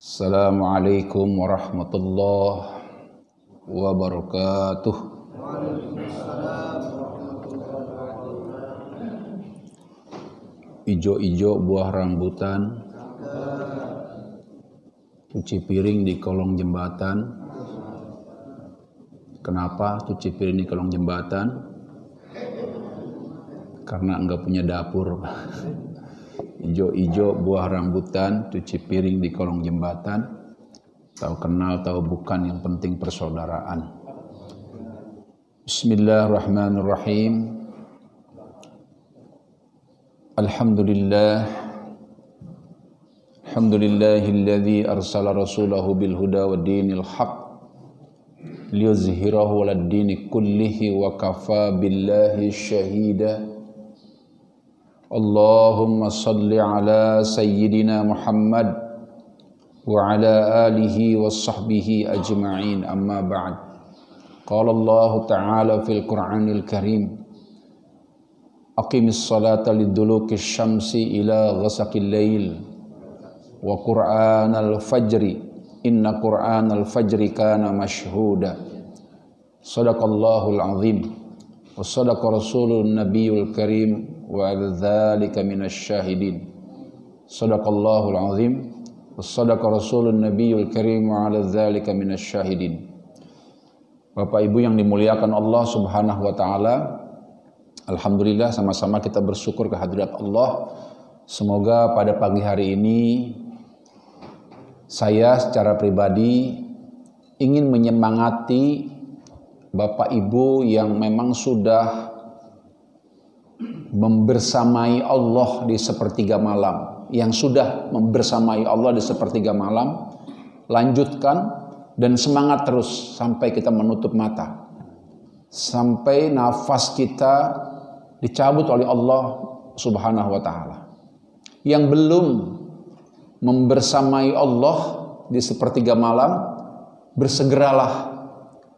Assalamualaikum warahmatullahi wabarakatuh. Ijo-ijo buah rambutan, cuci piring di kolong jembatan. Kenapa cuci piring di kolong jembatan? Karena enggak punya dapur. Ijo-ijo buah rambutan, cuci piring di kolong jembatan. Tahu kenal, tahu bukan, yang penting persaudaraan. Bismillahirrahmanirrahim. Alhamdulillah. Alhamdulillahilladzi arsala rasulahu bil huda wa dinil haq liyuzhirahu 'alad dini kullihi wa kafa billahi syahida. Allahumma salli ala sayyidina Muhammad wa ala alihi wa sahbihi ajma'in, amma ba'd. Qala Allah ta'ala fil Qur'anil Karim, aqimis salata liduluki syamsi ila ghasaqil lail wa qur'anal fajri inna qur'anal fajri kana mashhuda. Sadaqallahul azim wa sadaqa rasulun nabiyul karim wa dzalika minasyahidin. Sadaqallahul azim wa sadaqa rasulun nabiyul karim wa dzalika minasyahidin. Bapak Ibu yang dimuliakan Allah Subhanahu wa taala, alhamdulillah sama-sama kita bersyukur kehadirat Allah. Semoga pada pagi hari ini saya secara pribadi ingin menyemangati Bapak Ibu yang memang sudah membersamai Allah di sepertiga malam, yang sudah membersamai Allah di sepertiga malam. Lanjutkan dan semangat terus sampai kita menutup mata, sampai nafas kita dicabut oleh Allah Subhanahu wa taala. Yang belum membersamai Allah di sepertiga malam, bersegeralah,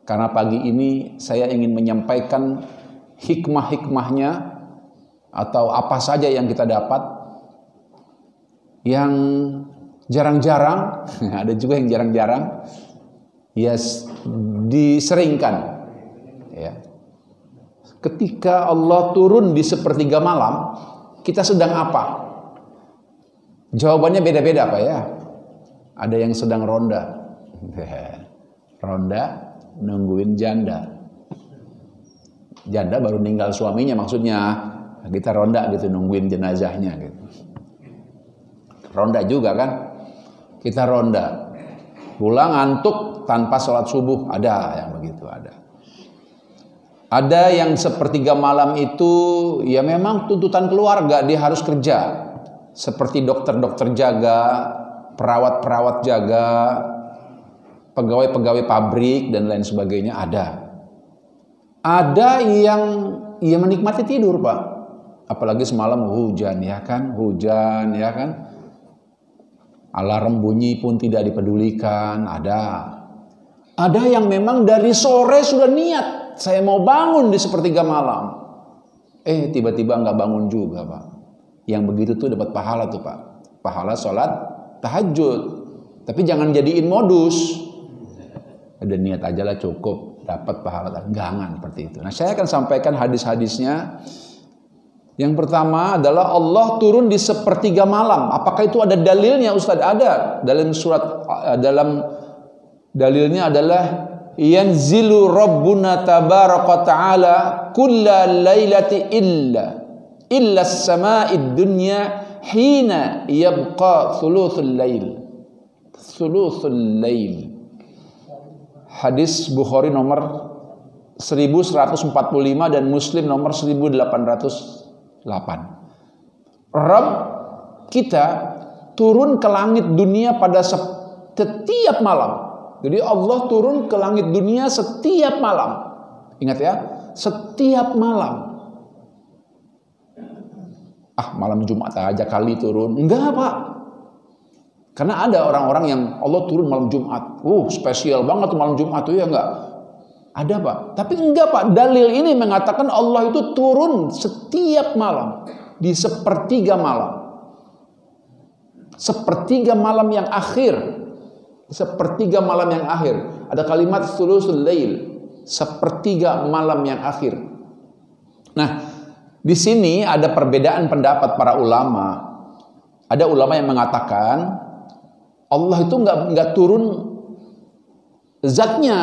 karena pagi ini saya ingin menyampaikan hikmah-hikmahnya atau apa saja yang kita dapat, yang jarang-jarang, ada juga yang jarang-jarang, ya diseringkan. Ya. Ketika Allah turun di sepertiga malam, kita sedang apa? Jawabannya beda-beda Pak ya. Ada yang sedang ronda. Ronda nungguin janda. Janda baru ninggal suaminya maksudnya. Kita ronda gitu nungguin jenazahnya gitu. Ronda juga kan? Kita ronda. Pulang ngantuk tanpa sholat subuh, ada yang begitu, ada. Ada yang sepertiga malam itu ya memang tuntutan keluarga, dia harus kerja. Seperti dokter-dokter jaga, perawat-perawat jaga, pegawai-pegawai pabrik dan lain sebagainya ada. Ada yang ya menikmati tidur Pak. Apalagi semalam hujan ya kan, hujan ya kan. Alarm bunyi pun tidak dipedulikan, ada. Ada yang memang dari sore sudah niat, saya mau bangun di sepertiga malam. Tiba-tiba nggak bangun juga Pak. Yang begitu tuh dapat pahala tuh Pak. Pahala sholat tahajud. Tapi jangan jadiin modus. Ada niat aja lah cukup, dapat pahala. Jangan seperti itu. Nah saya akan sampaikan hadis-hadisnya. Yang pertama adalah Allah turun di sepertiga malam. Apakah itu ada dalilnya Ustaz? Ada. Dalam dalilnya adalah yanzilu rabbuna tabaraka ta'ala kulla lailati illa as-sama'id dunya hina yabqa thuluthul lail. Thuluthul lail. Hadis Bukhari nomor 1145 dan Muslim nomor 1808. Rabb kita turun ke langit dunia pada setiap malam. Jadi Allah turun ke langit dunia setiap malam. Ingat ya, setiap malam. Malam Jumat aja kali turun. Enggak Pak. Karena ada orang-orang yang Allah turun malam Jumat. Spesial banget malam Jumat tuh ya enggak? Ada Pak. Tapi enggak Pak. Dalil ini mengatakan Allah itu turun setiap malam. Di sepertiga malam. Sepertiga malam yang akhir. Sepertiga malam yang akhir. Ada kalimat thuluthul lail, sepertiga malam yang akhir. Nah, di sini ada perbedaan pendapat para ulama. Ada ulama yang mengatakan Allah itu nggak turun zatnya,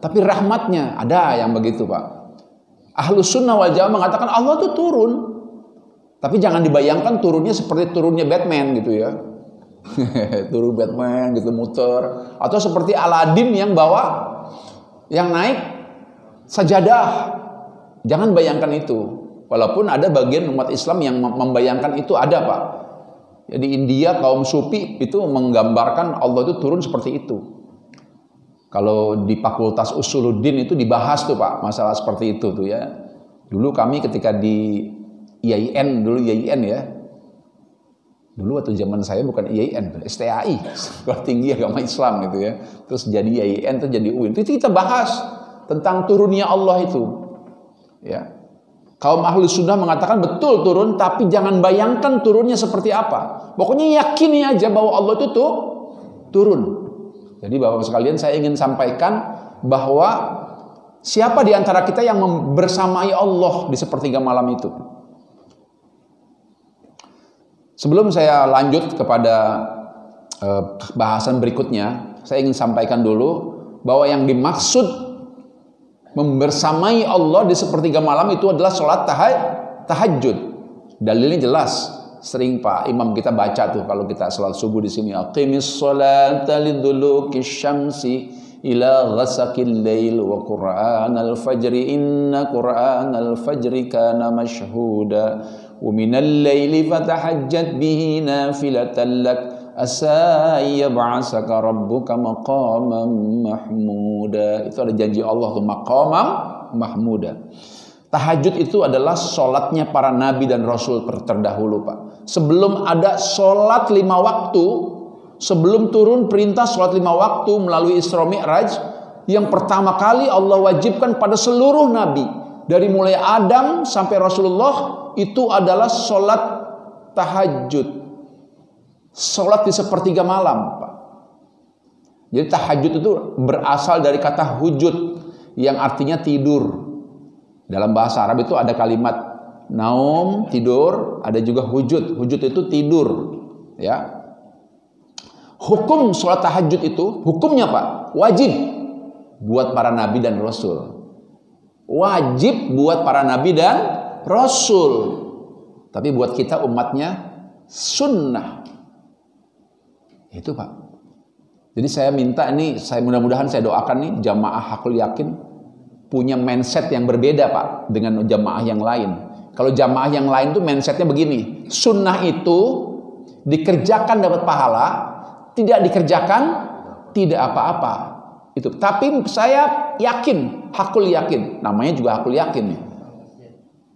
tapi rahmatnya. Ada yang begitu, Pak. Ahlus sunnah wal jamaah mengatakan Allah itu turun, tapi jangan dibayangkan turunnya seperti turunnya Batman gitu ya. Turun Batman gitu muter, atau seperti Aladin yang yang naik sajadah. Jangan bayangkan itu. Walaupun ada bagian umat Islam yang membayangkan itu, ada, Pak. Jadi India kaum Sufi itu menggambarkan Allah itu turun seperti itu. Kalau di Fakultas Usuluddin itu dibahas tuh, Pak, masalah seperti itu tuh ya. Dulu kami ketika di IAIN, dulu IAIN ya. Dulu waktu zaman saya bukan IAIN, STAI, Sekolah Tinggi Agama Islam gitu ya. Terus jadi IAIN, terus jadi UIN. Itu kita bahas tentang turunnya Allah itu. Ya. Kaum Ahlus Sunnah mengatakan betul turun, tapi jangan bayangkan turunnya seperti apa. Pokoknya yakini aja bahwa Allah itu tuh turun. Jadi Bapak sekalian, saya ingin sampaikan bahwa siapa di antara kita yang bersamai Allah di sepertiga malam itu? Sebelum saya lanjut kepada bahasan berikutnya, saya ingin sampaikan dulu bahwa yang dimaksud membersamai Allah di sepertiga malam itu adalah sholat tahajud. Dalilnya jelas, sering Pak Imam kita baca tuh kalau kita sholat subuh di sini. Aqimis sholata liduluki syamsi ila ghasaqil lail wa qur'anal fajri inna qur'anal fajri kana mashhuda wa minal laili fatahajjat bihi nafilatan lak asa yab'asaka rabbuka maqaman mahmuda. Itu ada janji Allah tuh, maqaman mahmuda. Tahajud itu adalah sholatnya para nabi dan rasul terdahulu, Pak. Sebelum ada sholat 5 waktu, sebelum turun perintah sholat 5 waktu melalui Isra Mi'raj, yang pertama kali Allah wajibkan pada seluruh nabi, dari mulai Adam sampai Rasulullah, itu adalah sholat tahajud. Sholat di sepertiga malam, Pak. Jadi tahajud itu berasal dari kata hujud, yang artinya tidur. Dalam bahasa Arab itu ada kalimat naum, tidur, ada juga hujud. Hujud itu tidur, ya. Hukum sholat tahajud itu, hukumnya Pak, wajib buat para nabi dan rasul. Wajib buat para nabi dan rasul. Tapi buat kita umatnya sunnah. Itu Pak. Jadi saya minta ini, mudah-mudahan saya doakan nih jamaah Hakul Yakin punya mindset yang berbeda Pak dengan jamaah yang lain. Kalau jamaah yang lain tuh mindsetnya begini, sunnah itu dikerjakan dapat pahala, tidak dikerjakan tidak apa-apa. Itu. Tapi saya yakin, Hakul Yakin, namanya juga Hakul Yakin nih.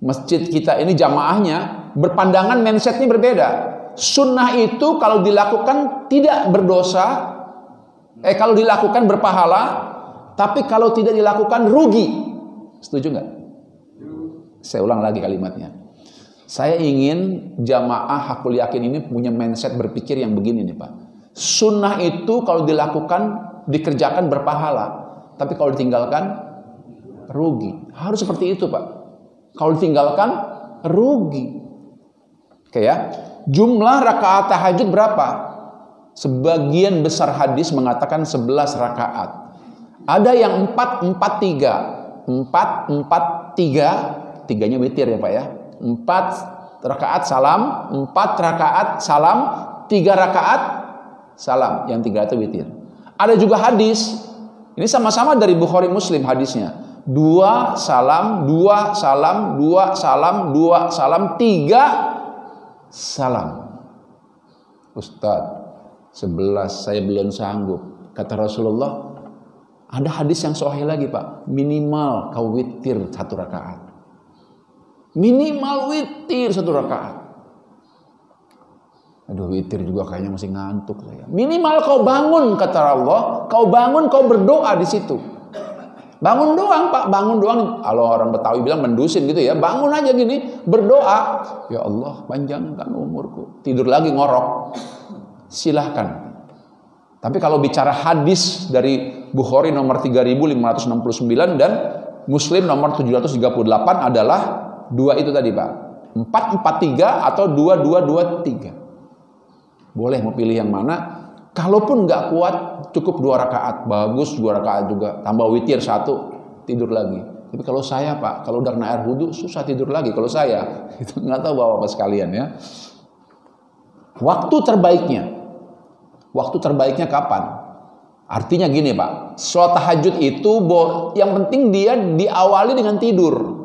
Masjid kita ini jamaahnya berpandangan mindsetnya berbeda. Sunnah itu kalau dilakukan tidak berdosa, kalau dilakukan berpahala. Tapi kalau tidak dilakukan rugi. Setuju nggak? Saya ulang lagi kalimatnya. Saya ingin jamaah Hakul Yakin ini punya mindset berpikir yang begini nih Pak. Sunnah itu kalau dilakukan, dikerjakan berpahala. Tapi kalau ditinggalkan, rugi. Harus seperti itu Pak. Kalau ditinggalkan, rugi. Oke ya. Jumlah rakaat tahajud berapa? Sebagian besar hadis mengatakan 11 rakaat. Ada yang 4-4-3. 4-4-3. 3-nya witir ya Pak ya. 4 rakaat salam, 4 rakaat salam, 3 rakaat salam. Yang 3 itu witir. Ada juga hadis, ini sama-sama dari Bukhari Muslim hadisnya. 2 salam, 2 salam, 2 salam, 2 salam, 3 salam. Ustadz, 11 saya belum sanggup. Kata Rasulullah, ada hadis yang sahih lagi Pak, minimal kau witir 1 rakaat. Minimal witir 1 rakaat. Aduh, witir juga kayaknya masih ngantuk saya. Minimal kau bangun, kata Allah, kau bangun, kau berdoa di situ. Bangun doang Pak, bangun doang. Kalau orang Betawi bilang mendusin gitu ya, bangun aja gini, berdoa. Ya Allah, panjangkan umurku. Tidur lagi ngorok. Silahkan. Tapi kalau bicara hadis dari Bukhari nomor 3569 dan Muslim nomor 738 adalah dua itu tadi Pak. 443 atau 2223. Boleh mau pilih yang mana. Kalaupun nggak kuat, cukup 2 rakaat. Bagus 2 rakaat juga. Tambah witir 1, tidur lagi. Tapi kalau saya Pak, kalau udah kena air wudhu, susah tidur lagi. Kalau saya, itu nggak tahu bapak-bapak sekalian ya. Waktu terbaiknya kapan? Artinya gini Pak, sholat tahajud itu yang penting dia diawali dengan tidur.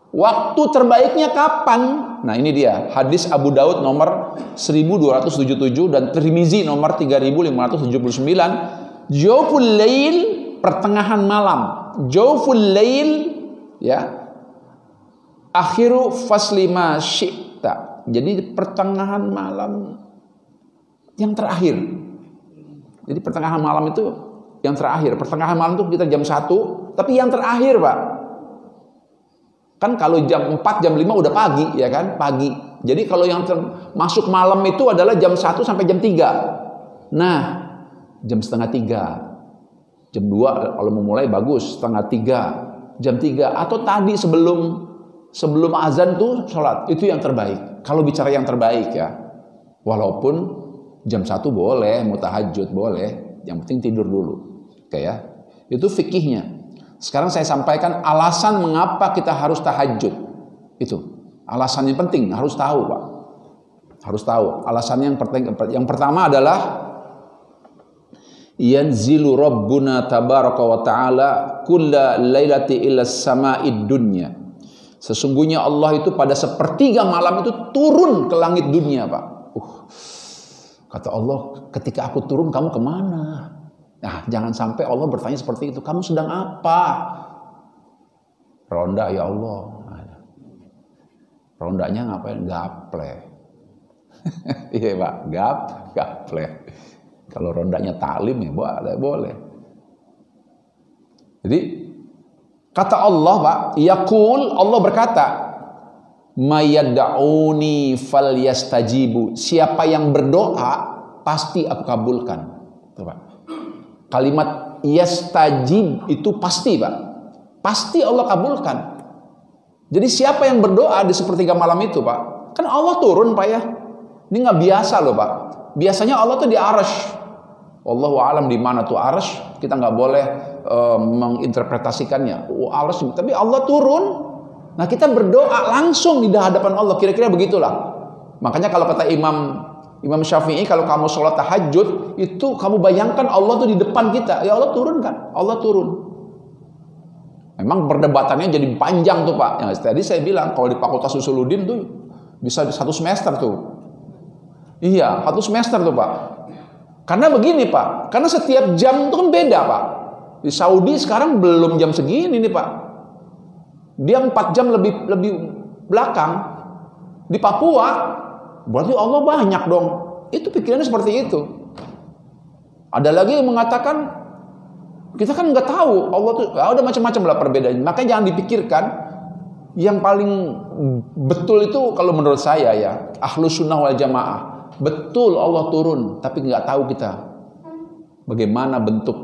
Waktu terbaiknya kapan? Nah ini dia, hadis Abu Daud nomor 1277 dan Tirmizi nomor 3579. Jawful lail, pertengahan malam. Jawful lail, ya. Akhiru fasli ma syi'ta. Jadi pertengahan malam yang terakhir. Jadi pertengahan malam itu yang terakhir. Pertengahan malam itu kita jam 1, tapi yang terakhir Pak. Kan kalau jam 4, jam 5 udah pagi, ya kan? Pagi. Jadi kalau yang masuk malam itu adalah jam 1 sampai jam 3. Nah, jam setengah 3. Jam 2 kalau mau mulai bagus, setengah 3. Jam 3 atau tadi sebelum azan tuh sholat. Itu yang terbaik. Kalau bicara yang terbaik ya. Walaupun jam 1 boleh, mau tahajud boleh. Yang penting tidur dulu. Oke ya. Itu fikihnya. Sekarang saya sampaikan alasan mengapa kita harus tahajud. Itu alasannya penting, harus tahu Pak. Harus tahu. Alasannya yang pertama adalah yanzilu rabbuna tabaraka wa ta'ala kulla lailati ila sama'id dunya. Sesungguhnya Allah itu pada sepertiga malam itu turun ke langit dunia Pak. Kata Allah, ketika aku turun kamu kemana? Nah, jangan sampai Allah bertanya seperti itu. Kamu sedang apa? Ronda ya Allah. Rondanya ngapain? Gaple. Iya Pak, gaple. Kalau rondanya taklim ya boleh. Jadi kata Allah Pak, yaqul, Allah berkata, mayyad'uni falyastajibu. Siapa yang berdoa pasti aku kabulkan. Tuh Pak. Kalimat yastajib itu pasti Pak. Pasti Allah kabulkan. Jadi siapa yang berdoa di sepertiga malam itu Pak? Kan Allah turun Pak ya. Ini nggak biasa loh Pak. Biasanya Allah tuh di arsy. Wallahu a'lam di mana tuh arsy. Kita nggak boleh menginterpretasikannya. Arsy. Tapi Allah turun. Nah kita berdoa langsung di hadapan Allah. Kira-kira begitulah. Makanya kalau kata Imam Syafi'i, kalau kamu sholat tahajud, itu kamu bayangkan Allah tuh di depan kita. Ya Allah turun kan? Allah turun. Memang perdebatannya jadi panjang tuh Pak. Yang tadi saya bilang, kalau di Fakultas Usuluddin tuh bisa 1 semester tuh. Iya, 1 semester tuh Pak. Karena begini Pak, karena setiap jam itu kan beda Pak. Di Saudi sekarang belum jam segini nih Pak. Dia 4 jam lebih belakang. Di Papua berarti Allah banyak dong. Itu pikirannya seperti itu. Ada lagi yang mengatakan kita kan nggak tahu Allah tuh ada macam-macam lah perbedaannya. Makanya jangan dipikirkan. Yang paling betul itu kalau menurut saya ya Ahlus Sunnah wal Jamaah. Betul Allah turun, tapi nggak tahu kita bagaimana bentuk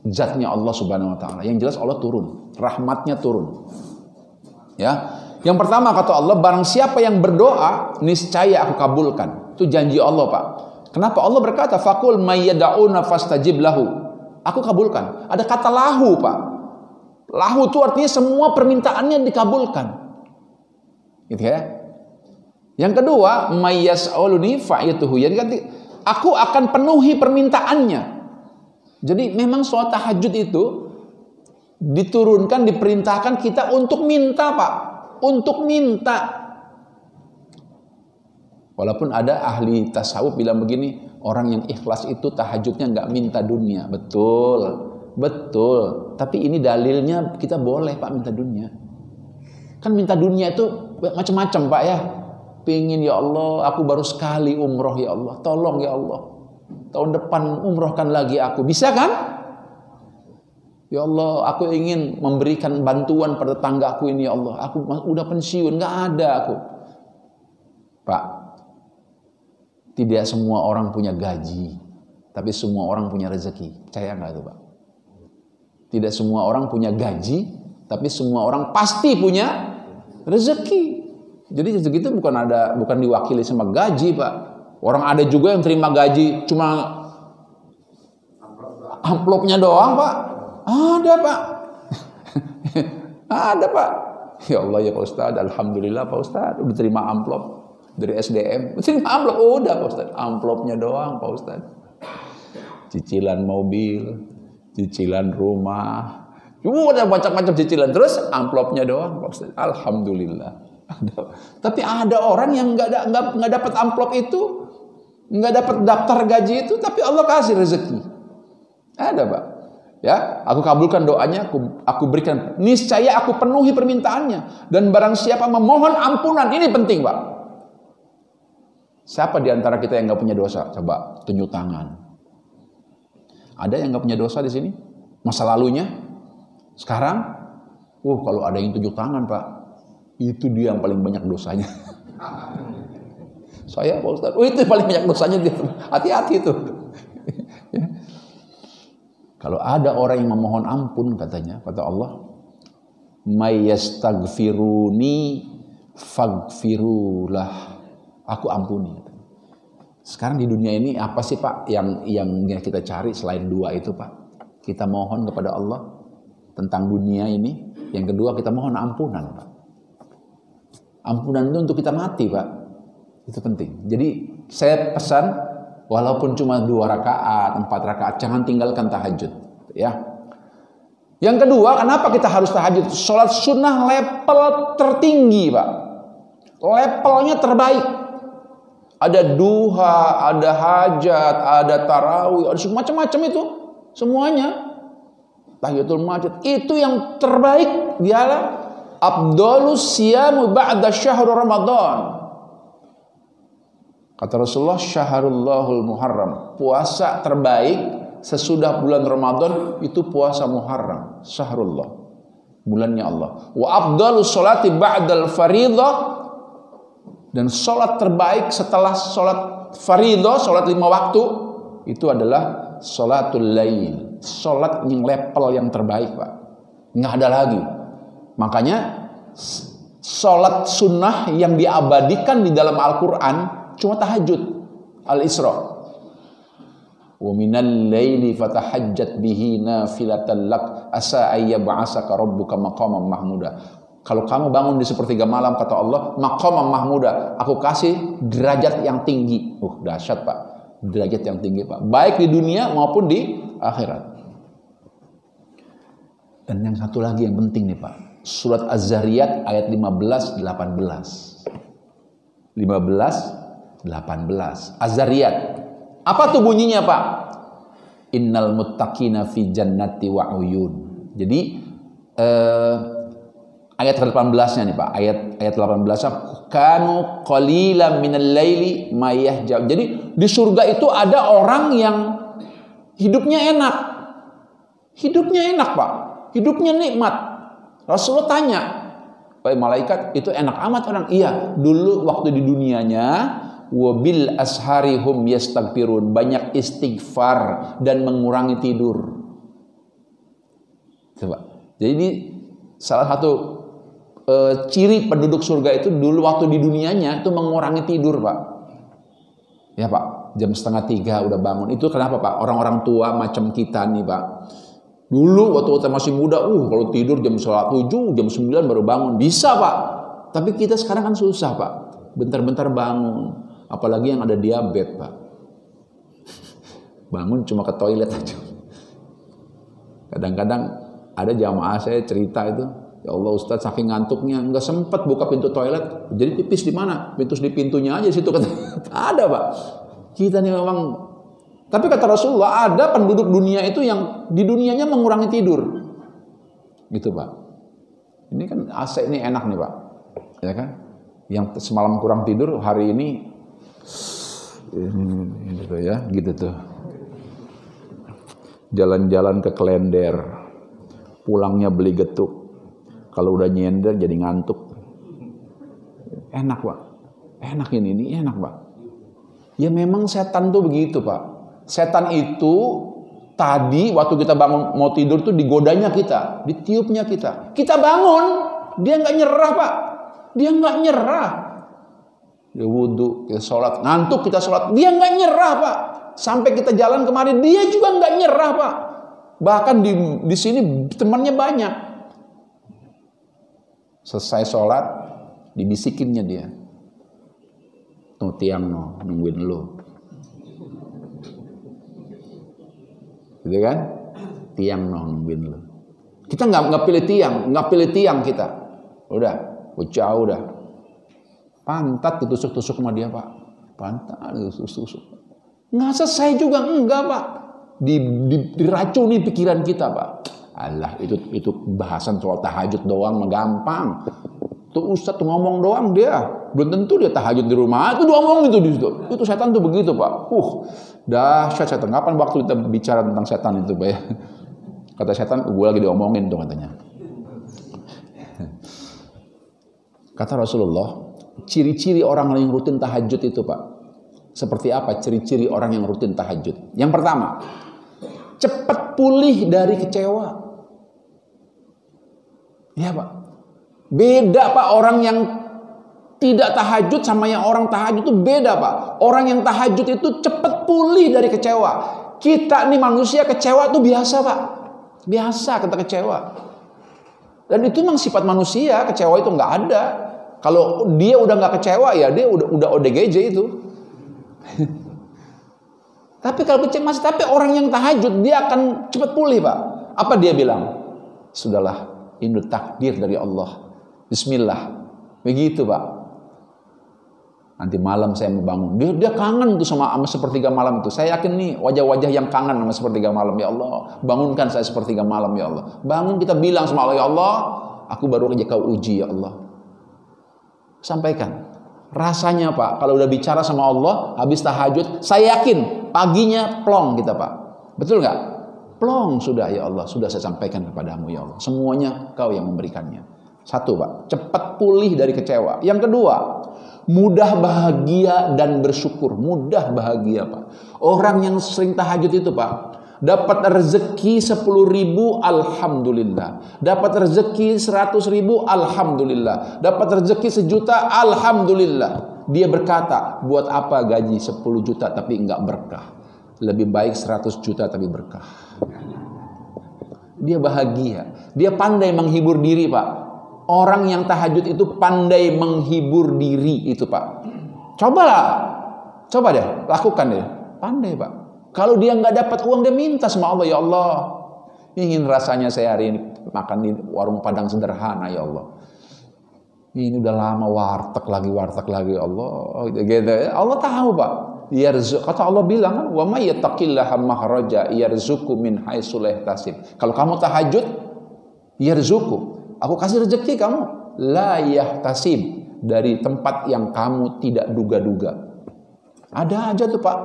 zatnya Allah Subhanahu Wa Taala. Yang jelas Allah turun, rahmatnya turun. Ya. Yang pertama kata Allah, barang siapa yang berdoa, niscaya aku kabulkan. Itu janji Allah Pak. Kenapa Allah berkata, faqul mayyad'una fastajib lahu. Aku kabulkan. Ada kata lahu Pak. Lahu itu artinya semua permintaannya dikabulkan. Gitu ya. Yang kedua, mayyas'aluni fa'ituhu. Jadi aku akan penuhi permintaannya. Jadi memang sholat tahajud itu diturunkan, diperintahkan kita untuk minta Pak. Untuk minta. Walaupun ada ahli tasawuf bilang begini, orang yang ikhlas itu tahajudnya nggak minta dunia. Betul. Tapi ini dalilnya kita boleh Pak minta dunia. Kan minta dunia itu macam-macam Pak ya. Pengen ya Allah, aku baru sekali umroh ya Allah. Tolong ya Allah. Tahun depan umrohkan lagi aku. Bisa kan? Ya Allah, aku ingin memberikan bantuan pada tetanggaku ini ya Allah. Aku udah pensiun, nggak ada aku. Pak, tidak semua orang punya gaji. Tapi semua orang punya rezeki. Percaya nggak itu Pak? Tidak semua orang punya gaji, tapi semua orang pasti punya rezeki. Jadi rezeki itu bukan diwakili sama gaji Pak. Orang ada juga yang terima gaji cuma amplopnya doang Pak. Ada Pak. Ada Pak. Ya Allah ya Pak Ustadz, alhamdulillah Pak Ustadz udah terima amplop dari SDM. Terima amplop, udah Pak Ustadz, amplopnya doang Pak Ustadz. Cicilan mobil, cicilan rumah, udah macam-macam cicilan, terus amplopnya doang Pak Ustadz. Alhamdulillah. Tapi ada orang yang nggak dapat amplop itu, nggak dapat daftar gaji itu, tapi Allah kasih rezeki. Ada Pak. Ya, aku kabulkan doanya, aku berikan, niscaya aku penuhi permintaannya, dan barang siapa memohon ampunan, ini penting Pak. Siapa di antara kita yang nggak punya dosa? Coba tunjuk tangan. Ada yang nggak punya dosa di sini? Masa lalunya? Sekarang? Kalau ada yang tunjuk tangan Pak, itu dia yang paling banyak dosanya. Saya Pak Ustadz, itu paling banyak dosanya dia. Hati-hati itu. Kalau ada orang yang memohon ampun, katanya, kata Allah, may yastaghfiruni faghfirulah, aku ampuni. Sekarang di dunia ini apa sih Pak yang kita cari selain dua itu Pak? Kita mohon kepada Allah tentang dunia ini. Yang kedua kita mohon ampunan Pak. Ampunan itu untuk kita mati Pak. Itu penting. Jadi saya pesan, walaupun cuma 2 rakaat, 4 rakaat, jangan tinggalkan tahajud. Ya. Yang kedua, kenapa kita harus tahajud? Sholat sunnah level tertinggi Pak. Levelnya terbaik. Ada duha, ada hajat, ada tarawih, ada macam-macam itu. Semuanya. Tahiyatul masjid. Itu yang terbaik. Dialah afdhalus siyamu ba'da syahr Ramadan. Kata Rasulullah, syaharullahul muharram. Puasa terbaik sesudah bulan Ramadan itu puasa Muharram. Syahrullah. Bulannya Allah. Wa afdhalus sholati ba'dal faridah. Dan sholat terbaik setelah sholat faridah, sholat 5 waktu, itu adalah sholatul lail. Sholat yang level yang terbaik Pak. Nggak ada lagi. Makanya sholat sunnah yang diabadikan di dalam Al-Quran cuma tahajud. Al-Isra. Wa minal laili fatahajjat bihi nafilatan lak asa ayyab'asaka rabbuka maqaman mahmuda. Kalau kamu bangun di sepertiga malam, kata Allah, maqaman mahmuda, aku kasih derajat yang tinggi. Dahsyat Pak. Derajat yang tinggi Pak. Baik di dunia maupun di akhirat. Dan yang satu lagi yang penting nih Pak. Surat Az-Zariyat ayat 15-18. 15-18. Az-Zariyat. Apa tuh bunyinya Pak? Innal muttaqina fi jannati wa uyun. Jadi ayat 18-nya nih Pak. Ayat 18-nya kanu qalilan minal laili ma yahjab. Jadi di surga itu ada orang yang hidupnya enak. Hidupnya enak Pak. Hidupnya nikmat. Rasulullah tanya, "Wahai malaikat, itu enak amat orang?" Iya, dulu waktu di dunianya wabil asharihum yastaghfirun, banyak istighfar dan mengurangi tidur. Coba. Jadi ini salah satu ciri penduduk surga itu dulu waktu di dunianya itu mengurangi tidur Pak. Ya Pak, jam 2:30 udah bangun. Itu kenapa Pak? Orang-orang tua macam kita nih Pak. Dulu waktu kita masih muda, kalau tidur jam 7, jam 9 baru bangun. Bisa Pak. Tapi kita sekarang kan susah Pak. Bentar-bentar bangun. Apalagi yang ada diabetes Pak. Bangun cuma ke toilet aja. Kadang-kadang ada jamaah saya cerita itu, ya Allah Ustadz saking ngantuknya nggak sempat buka pintu toilet. Jadi pipis di mana? Pipis di pintunya aja situ. Ada Pak. Kita nih memang. Tapi kata Rasulullah ada penduduk dunia itu yang di dunianya mengurangi tidur. Gitu Pak. Ini kan AC ini enak nih Pak. Ya kan? Yang semalam kurang tidur hari ini gitu ya, gitu tuh. Jalan-jalan ke Klender. Pulangnya beli getuk. Kalau udah nyender jadi ngantuk. Enak Pak. Enak ini enak Pak. Ya memang setan tuh begitu Pak. Setan itu tadi waktu kita bangun mau tidur tuh digodanya kita, ditiupnya kita. Kita bangun, dia nggak nyerah Pak. Dia nggak nyerah. Dia wudhu, kita sholat, ngantuk kita sholat, dia nggak nyerah Pak. Sampai kita jalan kemarin, dia juga nggak nyerah Pak. Bahkan di sini temannya banyak. Selesai sholat, dibisikinnya dia. Tuh tiang no, nungguin lo. Gitu kan? Tiang no, nungguin lo. Kita nggak pilih tiang kita. Udah, jauh dah. Pantat ditusuk-tusuk sama dia Pak. Pantat ditusuk-tusuk. Nggak selesai juga, enggak Pak. Diracuni pikiran kita Pak. Alah, itu bahasan soal tahajud doang mah gampang. Tuh Ustadz tuh ngomong doang dia, belum tentu dia tahajud di rumah. Itu ngomong itu di situ. Itu setan tuh begitu Pak. Dahsyat setan. Kapan waktu kita bicara tentang setan itu Pak ya? Kata setan, gue lagi diomongin tuh katanya. Kata Rasulullah, ciri-ciri orang yang rutin tahajud itu Pak. Seperti apa ciri-ciri orang yang rutin tahajud? Yang pertama, cepat pulih dari kecewa. Ya Pak. Beda Pak, orang yang tidak tahajud sama yang orang tahajud itu beda Pak. Orang yang tahajud itu cepat pulih dari kecewa. Kita nih manusia kecewa tuh biasa Pak. Biasa kita kecewa. Dan itu memang sifat manusia, kecewa itu nggak ada. Kalau dia udah nggak kecewa ya dia udah ODGJ itu. Tapi kalau kecewa, tapi orang yang tahajud dia akan cepat pulih Pak. Apa dia bilang? Sudahlah, ini takdir dari Allah. Bismillah. Begitu Pak. Nanti malam saya mau bangun. Dia kangen tuh sama sepertiga malam itu. Saya yakin nih wajah-wajah yang kangen sama sepertiga malam. Ya Allah, bangunkan saya sepertiga malam ya Allah. Bangun kita bilang sama Allah, ya Allah, aku baru aja kau uji ya Allah. Sampaikan. Rasanya Pak, kalau udah bicara sama Allah, habis tahajud, saya yakin paginya plong kita Pak. Betul nggak? Plong sudah ya Allah, sudah saya sampaikan kepadamu ya Allah. Semuanya kau yang memberikannya. Satu Pak, cepat pulih dari kecewa. Yang kedua, mudah bahagia dan bersyukur. Mudah bahagia Pak. Orang yang sering tahajud itu Pak, dapat rezeki 10.000, alhamdulillah. Dapat rezeki 100.000, alhamdulillah. Dapat rezeki 1 juta, alhamdulillah. Dia berkata, buat apa gaji 10 juta tapi enggak berkah? Lebih baik 100 juta tapi berkah. Dia bahagia. Dia pandai menghibur diri Pak. Orang yang tahajud itu pandai menghibur diri itu Pak. Coba deh, lakukan deh. Pandai Pak. Kalau dia nggak dapat uang, dia minta sama Allah, ya Allah, ingin rasanya saya hari ini makan di warung Padang sederhana ya Allah. Ini udah lama warteg lagi ya Allah. Gitu. Allah tahu Pak. Kata Allah bilang, wa may yattaqillaha mahraja yarzuqu min haitsu la yahtasib. Kalau kamu tahajud, yarzuqu, aku kasih rezeki kamu, la yahtasib, dari tempat yang kamu tidak duga-duga. Ada aja tuh Pak.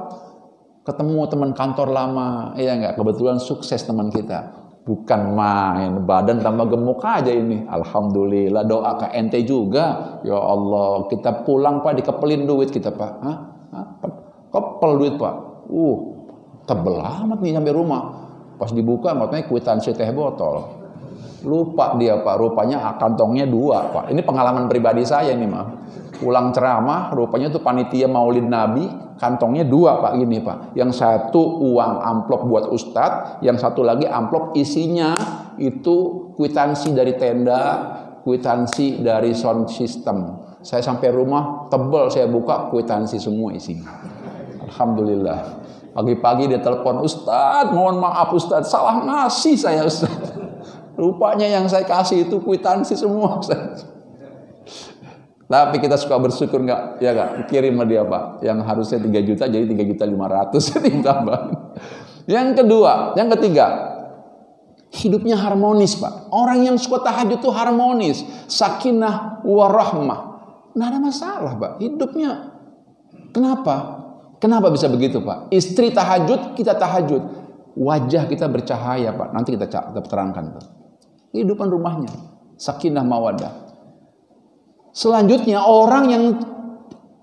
Ketemu teman kantor lama, ya enggak, kebetulan sukses teman kita. Bukan main, badan tambah gemuk aja ini. Alhamdulillah, doa ke ente juga. Ya Allah, kita pulang Pak dikepelin duit kita Pak. Kepel duit Pak. Tebel amat nih sampai rumah. Pas dibuka katanya kwitansi teh botol. Lupa dia Pak, rupanya kantongnya 2 Pak. Ini pengalaman pribadi saya nih Pak. Pulang ceramah, rupanya tuh panitia Maulid Nabi, kantongnya 2 Pak gini Pak. Yang satu uang amplop buat ustadz, yang satu lagi amplop isinya itu kwitansi dari tenda, kwitansi dari sound system. Saya sampai rumah tebel, saya buka kwitansi semua isinya. Alhamdulillah. Pagi-pagi dia telepon, Ustadz, mohon maaf Ustadz, salah ngasih saya Ustadz. Rupanya yang saya kasih itu kwitansi semua Ustadz. Tapi kita suka bersyukur nggak? Ya nggak? Kirim dia Pak. Yang harusnya 3 juta jadi 3.500.000 ditambah. Yang ketiga, hidupnya harmonis Pak. Orang yang suka tahajud itu harmonis, sakinah warahmah. Nggak ada masalah Pak. Hidupnya. Kenapa bisa begitu Pak? Istri tahajud, kita tahajud. Wajah kita bercahaya Pak. Nanti kita terangkan Pak. Kehidupan rumahnya, sakinah mawadah. Selanjutnya orang yang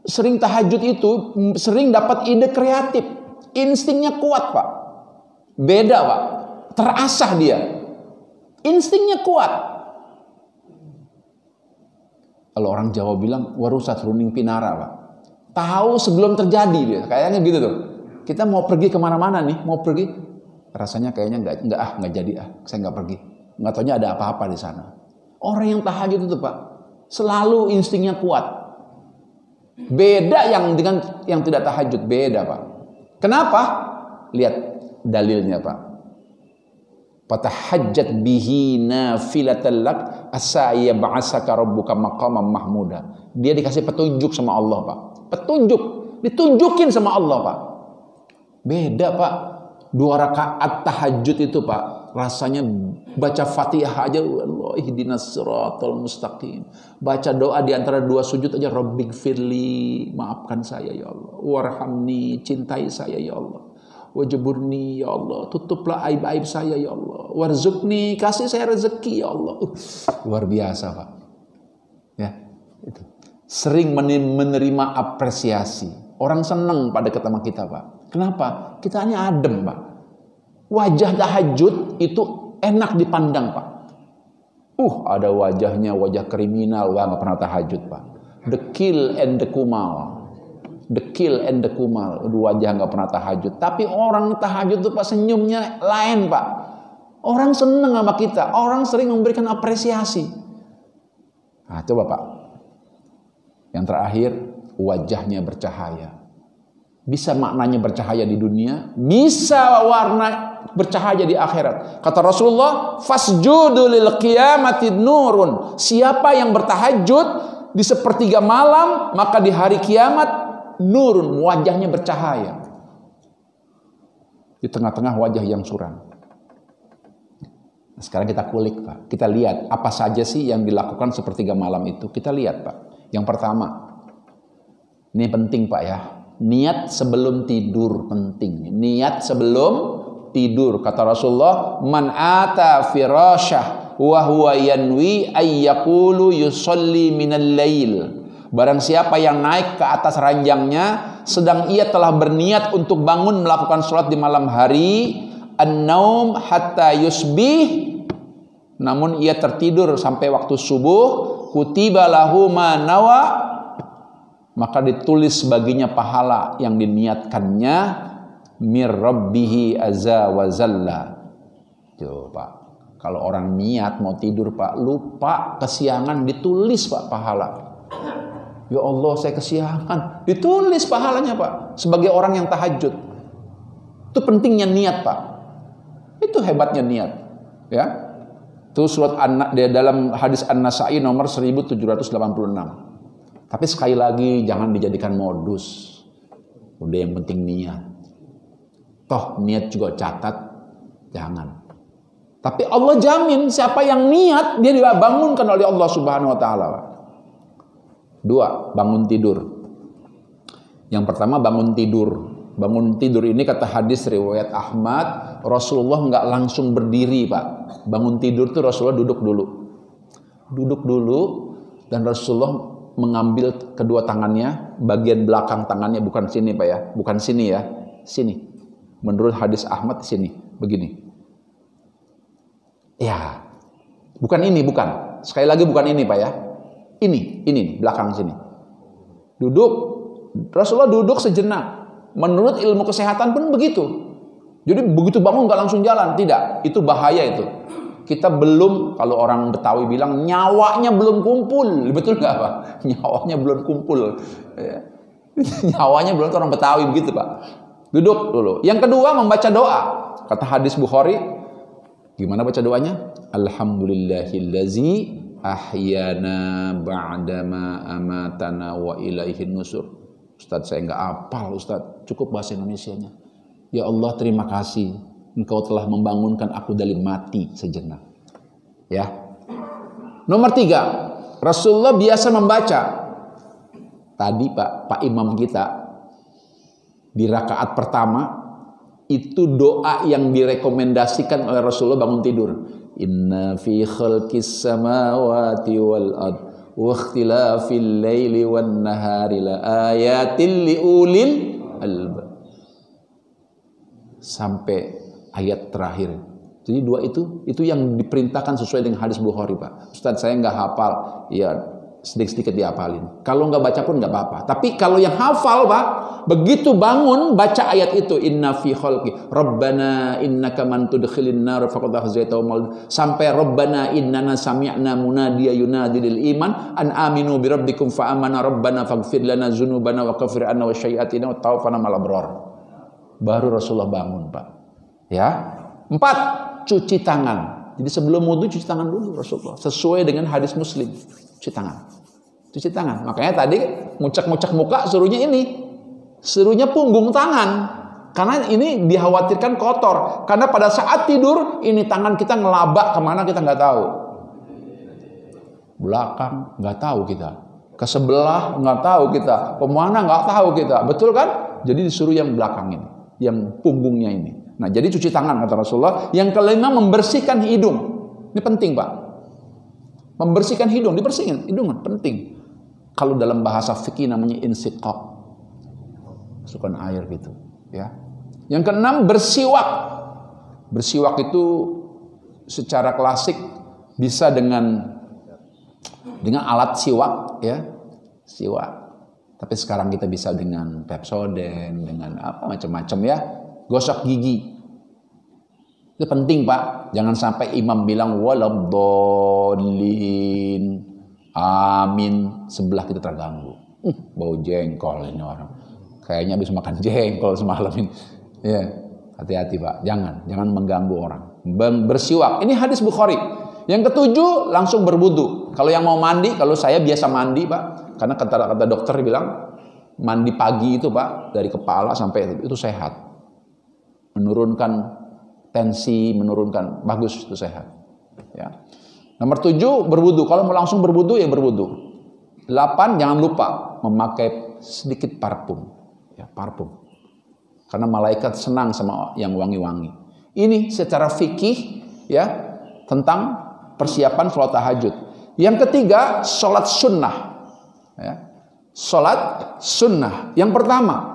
sering tahajud itu sering dapat ide kreatif. Instingnya kuat, Pak. Beda, Pak. Terasah dia. Instingnya kuat. Kalau orang Jawa bilang, warusat runing pinara, Pak. Tahu sebelum terjadi dia. Kayaknya gitu tuh. Kita mau pergi kemana-mana nih, mau pergi. Rasanya kayaknya nggak jadi saya nggak pergi. Nggak taunya ada apa-apa di sana. Orang yang tahajud itu, Pak, selalu instingnya kuat. Beda yang dengan yang tidak tahajud, beda, Pak. Kenapa? Lihat dalilnya, Pak. Fatahajjat bihi nafilatan lak asa yab'asaka rabbuka maqaman mahmuda. Dia dikasih petunjuk sama Allah, Pak. Petunjuk, ditunjukin sama Allah, Pak. Beda, Pak. 2 rakaat tahajud itu, Pak, rasanya baca Fatihah aja, Allah ihdinas siratal mustaqim. Baca doa di antara 2 sujud aja, Rabbighfirli, maafkan saya ya Allah. Warhamni, cintai saya ya Allah. Wajburni ya Allah, tutuplah aib-aib saya ya Allah. Warzuqni, kasih saya rezeki ya Allah. Luar biasa, Pak. Ya, itu. Sering menerima apresiasi. Orang senang pada ketemu kita, Pak. Kenapa? Kita hanya adem, Pak. Wajah tahajud itu enak dipandang, Pak. Ada wajahnya, wajah kriminal, nggak pernah tahajud, Pak. The kill and the kumal. The kill and the kumal. Wajah nggak pernah tahajud. Tapi orang tahajud itu, Pak, senyumnya lain, Pak. Orang senang sama kita. Orang sering memberikan apresiasi. Nah, coba, Pak. Yang terakhir, wajahnya bercahaya. Bisa maknanya bercahaya di dunia, bisa warna bercahaya di akhirat. Kata Rasulullah, fasjudu lil qiyamati nurun. Siapa yang bertahajud di sepertiga malam, maka di hari kiamat nurun, wajahnya bercahaya. Di tengah-tengah wajah yang suram. Nah, sekarang kita kulik, Pak. Kita lihat apa saja sih yang dilakukan sepertiga malam itu. Kita lihat, Pak. Yang pertama, ini penting, Pak, ya. Niat sebelum tidur penting. Niat sebelum tidur. Kata Rasulullah, man ata firasyah wa huwa yanwi ayyaqulu yusalli minal lail. Barang siapa yang naik ke atas ranjangnya sedang ia telah berniat untuk bangun melakukan sholat di malam hari, an-naum hatta yusbih, namun ia tertidur sampai waktu subuh, kutiba lahu ma nawa, maka ditulis baginya pahala yang diniatkannya mir rabbihi azza wa zalla. Tuh, Pak. Kalau orang niat mau tidur, Pak, lupa kesiangan, ditulis, Pak, pahala. Ya Allah, saya kesiangan, ditulis pahalanya, Pak, sebagai orang yang tahajud. Itu pentingnya niat, Pak. Itu hebatnya niat, ya. Itu surat dalam hadis An-Nasa'i nomor 1786. Tapi sekali lagi jangan dijadikan modus. Udah, yang penting niat. Toh niat juga catat, jangan. Tapi Allah jamin siapa yang niat dia dibangunkan oleh Allah Subhanahu wa taala. 2, bangun tidur. Yang pertama bangun tidur. Bangun tidur ini kata hadis riwayat Ahmad, Rasulullah nggak langsung berdiri, Pak. Bangun tidur tuh Rasulullah duduk dulu. Duduk dulu dan Rasulullah mengambil kedua tangannya, bagian belakang tangannya, bukan sini, Pak, ya. Bukan sini, ya. Sini. Menurut hadis Ahmad sini, begini. Ya. Bukan ini, bukan. Sekali lagi bukan ini, Pak, ya. Ini belakang sini. Duduk. Rasulullah duduk sejenak. Menurut ilmu kesehatan pun begitu. Jadi begitu bangun nggak langsung jalan, tidak. Itu bahaya itu. Kita belum, kalau orang Betawi bilang nyawanya belum kumpul, betul nggak, Pak? Nyawanya belum kumpul. Nyawanya belum, orang Betawi begitu, Pak. Duduk dulu. Yang kedua membaca doa. Kata hadis Bukhari, gimana baca doanya? Alhamdulillahillazi ahyana ba'dama amatana wa ilaihin nusur. Ustaz, saya nggak hafal, Ustaz. Cukup bahasa Indonesianya. Ya Allah, terima kasih. Engkau telah membangunkan aku dari mati sejenak. Ya. Nomor 3, Rasulullah biasa membaca. Tadi, Pak Imam kita di rakaat pertama itu doa yang direkomendasikan oleh Rasulullah bangun tidur. Inna fi khalqis samawati wal ard wa ikhtilafil laili wan nahari la ayatil liulil albab. sampai ayat terakhir. Jadi dua itu yang diperintahkan sesuai dengan hadis Bukhari, Pak. Ustaz, saya nggak hafal, ya sedikit-sedikit dihafalin. Kalau nggak baca pun nggak apa-apa. Tapi kalau yang hafal, Pak, begitu bangun baca ayat itu, inna fi khalqi rabbana innaka man tudkhilin nar faqad akhzaytahu, sampai rabbana innana sami'na munadiya yunadi lil iman an aminu bi rabbikum fa amana rabbana faghfir lana dzunubana wa kaffir anna wa sayyi'atina wa tawaffana mal abrar. Baru Rasulullah bangun, Pak. Ya. 4, cuci tangan. Jadi sebelum wudu cuci tangan dulu Rasulullah. Sesuai dengan hadis Muslim. Cuci tangan. Cuci tangan. Makanya tadi ngucek-ngucek muka suruhnya ini. Suruhnya punggung tangan. Karena ini dikhawatirkan kotor. Karena pada saat tidur ini tangan kita ngelabak kemana kita nggak tahu. Belakang nggak tahu kita. Ke sebelah nggak tahu kita. Kemana nggak tahu kita. Betul kan? Jadi disuruh yang belakang ini. Yang punggungnya ini. Nah, jadi cuci tangan kata Rasulullah. Yang kelima, membersihkan hidung. Ini penting, Pak. Membersihkan hidung, dibersihin hidung penting. Kalau dalam bahasa fikih namanya insiqaq. Masukkan air gitu, ya. Yang keenam, bersiwak. Bersiwak itu secara klasik bisa dengan alat siwak, ya. Siwak. Tapi sekarang kita bisa dengan Pepsodent, dengan apa macam-macam, ya. Gosok gigi. Itu penting, Pak. Jangan sampai imam bilang waladhdallin. Amin. Sebelah kita terganggu. Bau jengkol ini orang. Kayaknya habis makan jengkol semalam ini. Ya, hati-hati, Pak. Jangan mengganggu orang. Bersiwak. Ini hadis Bukhari. Yang ketujuh, langsung berwudu. Kalau yang mau mandi, kalau saya biasa mandi, Pak. Karena kata dokter bilang mandi pagi itu, Pak, dari kepala sampai itu sehat. Menurunkan tensi, menurunkan, bagus, itu sehat. Ya. Nomor 7, berwudu. Kalau mau langsung berwudu, ya berwudu. 8, jangan lupa memakai sedikit parfum. Ya, parfum. Karena malaikat senang sama yang wangi-wangi. Ini secara fikih, ya, tentang persiapan sholat tahajud. Yang ketiga, sholat sunnah. Ya. Sholat sunnah. Yang pertama,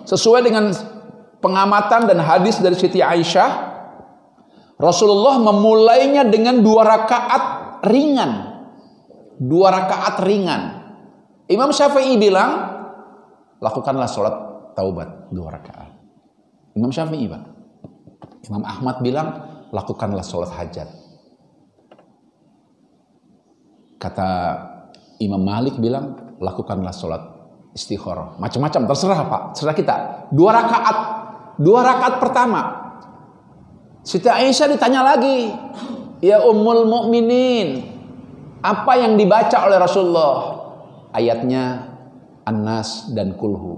sesuai dengan pengamatan dan hadis dari Siti Aisyah, Rasulullah memulainya dengan 2 rakaat ringan. 2 rakaat ringan. Imam Syafi'i bilang, lakukanlah sholat taubat 2 rakaat. Imam Syafi'i, Pak. Imam Ahmad bilang, lakukanlah sholat hajat. Kata Imam Malik bilang, lakukanlah sholat istikharah. Macam-macam, terserah, Pak. Terserah kita. 2 rakaat. 2 rakaat pertama. Siti Aisyah ditanya lagi, ya Ummul Mukminin, apa yang dibaca oleh Rasulullah? Ayatnya An-Nas dan Kulhu.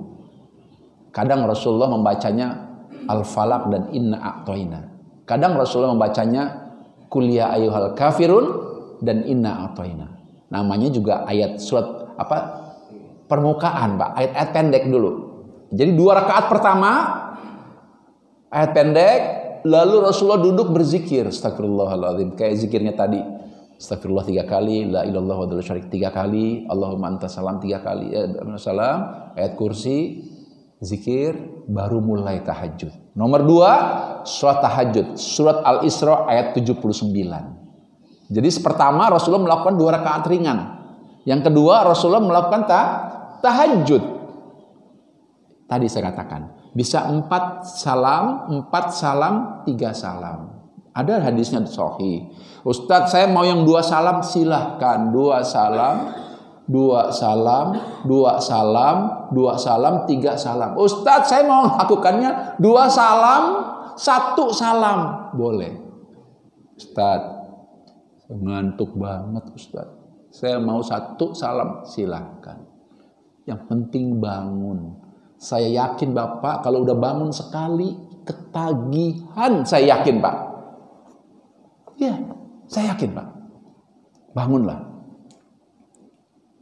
Kadang Rasulullah membacanya Al-Falaq dan Inna A'toina. Kadang Rasulullah membacanya Qul ya ayyuhal kafirun dan Inna A'toina. Namanya juga ayat surat permukaan, Pak. Ayat pendek dulu. Jadi 2 rakaat pertama ayat pendek, lalu Rasulullah duduk berzikir, astagfirullahaladzim, kayak zikirnya tadi. Astagfirullah 3 kali, la ilallah wa la syarik 3 kali, Allahumma anta salam 3 kali, salam, ayat kursi, zikir, baru mulai tahajud. Nomor 2, sholat tahajud, surat Al-Isra ayat 79. Jadi pertama Rasulullah melakukan 2 rakaat ringan. Yang kedua Rasulullah melakukan tahajud. Tadi saya katakan, bisa 4 salam, 3 salam. Ada hadisnya sahih. Ustadz, saya mau yang 2 salam, silahkan. 2 salam, 2 salam, 2 salam, 2 salam, 3 salam. Ustadz, saya mau melakukannya 2 salam, 1 salam. Boleh. Ustadz, ngantuk banget Ustadz. Saya mau 1 salam, silahkan. Yang penting bangun. Saya yakin Bapak kalau udah bangun sekali ketagihan, saya yakin Pak. Ya, saya yakin Pak. Bangunlah.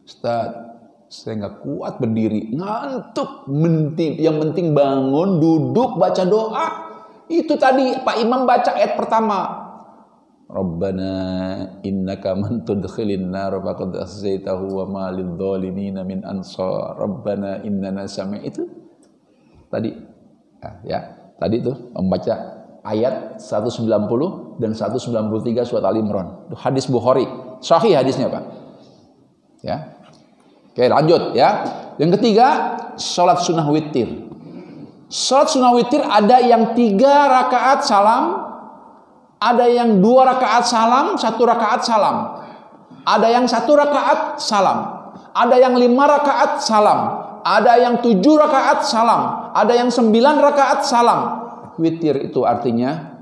Ustaz, saya nggak kuat berdiri, ngantuk. Yang penting bangun, duduk, baca doa. Itu tadi Pak Imam baca ayat pertama. Rabbana innaka man tudkhilin nar faqad akhzaytahu wa ma lidh-dhalimin min ansar. Rabbana innana sami'na, itu tadi. Ya, tadi tuh membaca ayat 190 dan 193 surat Al-Imran. Hadis Bukhari. Sahih hadisnya, Pak. Ya. Oke, lanjut ya. Yang ketiga, salat sunnah witir. Salat sunnah witir ada yang 3 rakaat salam, ada yang 2 rakaat salam, 1 rakaat salam. Ada yang 1 rakaat salam, ada yang 5 rakaat salam, ada yang 7 rakaat salam, ada yang 9 rakaat salam. Witir itu artinya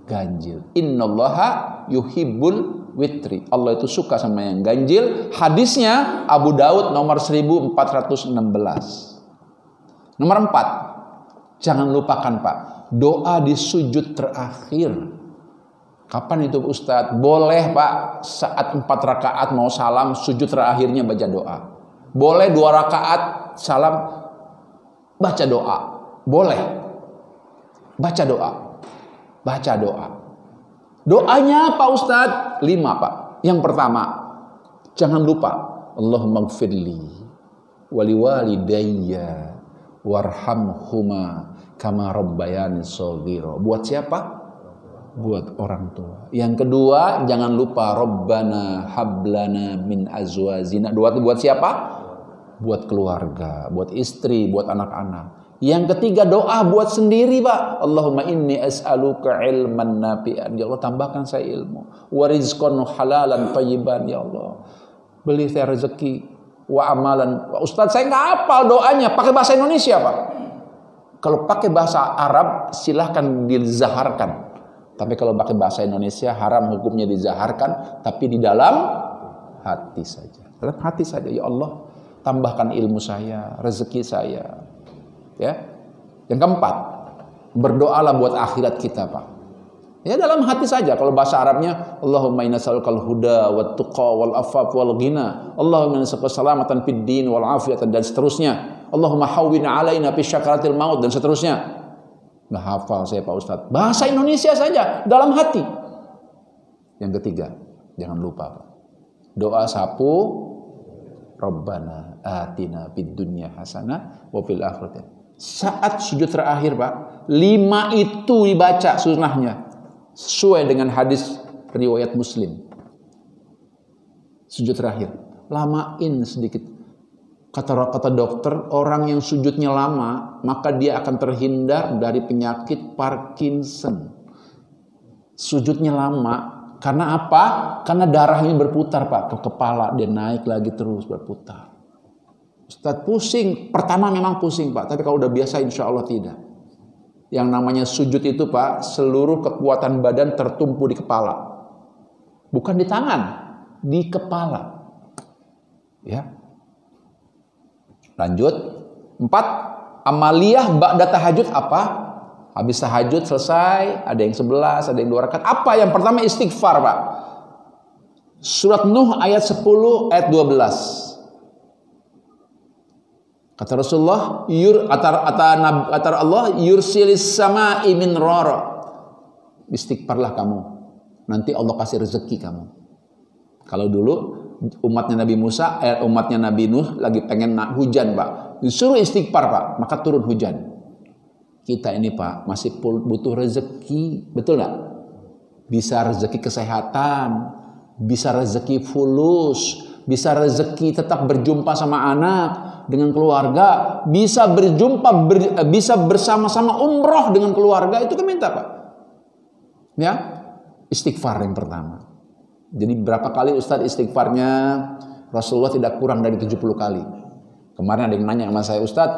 ganjil. Innallaha yuhibbul witri. Allah itu suka sama yang ganjil. Hadisnya Abu Daud nomor 1416. Nomor 4, jangan lupakan Pak, doa di sujud terakhir. Kapan itu Ustadz? Boleh Pak, saat 4 rakaat mau salam, sujud terakhirnya baca doa. Boleh 2 rakaat salam, baca doa. Boleh. Baca doa. Baca doa. Doanya Pak Ustadz 5 Pak. Yang pertama, jangan lupa Allahumma gfirli waliwalidayya warhamhuma kama rabbayani shaghira. Buat siapa? Buat orang tua. Yang kedua, jangan lupa Rabbana hablana min azwajina. Buat siapa? Buat keluarga, buat istri, buat anak-anak. Yang ketiga, doa buat sendiri Pak. Allahumma inni as'aluka ilman nafi'an. Ya Allah, tambahkan saya ilmu. Wa rizqan halalan thayyiban. Ya Allah, beli saya rezeki. Wa amalan. Ustaz, saya nggak hafal doanya. Pakai bahasa Indonesia Pak. Kalau pakai bahasa Arab silahkan dizaharkan. Tapi kalau pakai bahasa Indonesia haram hukumnya dizaharkan, tapi di dalam hati saja. Dalam hati saja, ya Allah, tambahkan ilmu saya, rezeki saya. Ya. Yang keempat, berdoalah buat akhirat kita, Pak. Ya dalam hati saja. Kalau bahasa Arabnya, Allahumma inna nas'alukal huda wat tuqa wal afaf wal ghina. Allahumma inna nas'aluka salamatan fid din wal afiyatan, dan seterusnya. Allahumma hawwin alaina fi syakaratil maut, dan seterusnya. Nggak hafal saya Pak Ustadz. Bahasa Indonesia saja dalam hati. Yang ketiga, jangan lupa Pak. Doa sapu, Rabbana atina fid dunya hasanah wa fil akhirati. Saat sujud terakhir Pak, 5 itu dibaca sunnahnya sesuai dengan hadis riwayat Muslim. Sujud terakhir, lamain sedikit. Kata dokter, orang yang sujudnya lama, maka dia akan terhindar dari penyakit Parkinson. Sujudnya lama, karena apa? Karena darahnya berputar Pak, ke kepala, dia naik lagi terus berputar. Ustadz pusing, pertama memang pusing Pak, tapi kalau udah biasa insya Allah tidak. Yang namanya sujud itu Pak, seluruh kekuatan badan tertumpu di kepala. Bukan di tangan, di kepala. Ya. Lanjut. 4, amaliyah ba'da tahajud apa? Habis tahajud selesai, ada yang 11, ada yang 2 rakaat. Apa? Yang pertama istighfar, Pak. Surat Nuh ayat 10 ayat 12. Kata Rasulullah, kata Allah, yursilis sama'i min rara. Istighfarlah kamu. Nanti Allah kasih rezeki kamu. Kalau dulu umatnya Nabi Musa, umatnya Nabi Nuh lagi pengen hujan Pak, disuruh istighfar Pak, maka turun hujan. Kita ini Pak masih butuh rezeki, betul nggak? Bisa rezeki kesehatan, bisa rezeki fulus, bisa rezeki tetap berjumpa sama anak, dengan keluarga, bisa bisa bersama-sama umroh dengan keluarga, itu kan minta Pak. Ya, istighfar yang pertama. Jadi berapa kali Ustadz istighfarnya? Rasulullah tidak kurang dari 70 kali. Kemarin ada yang nanya sama saya, Ustadz,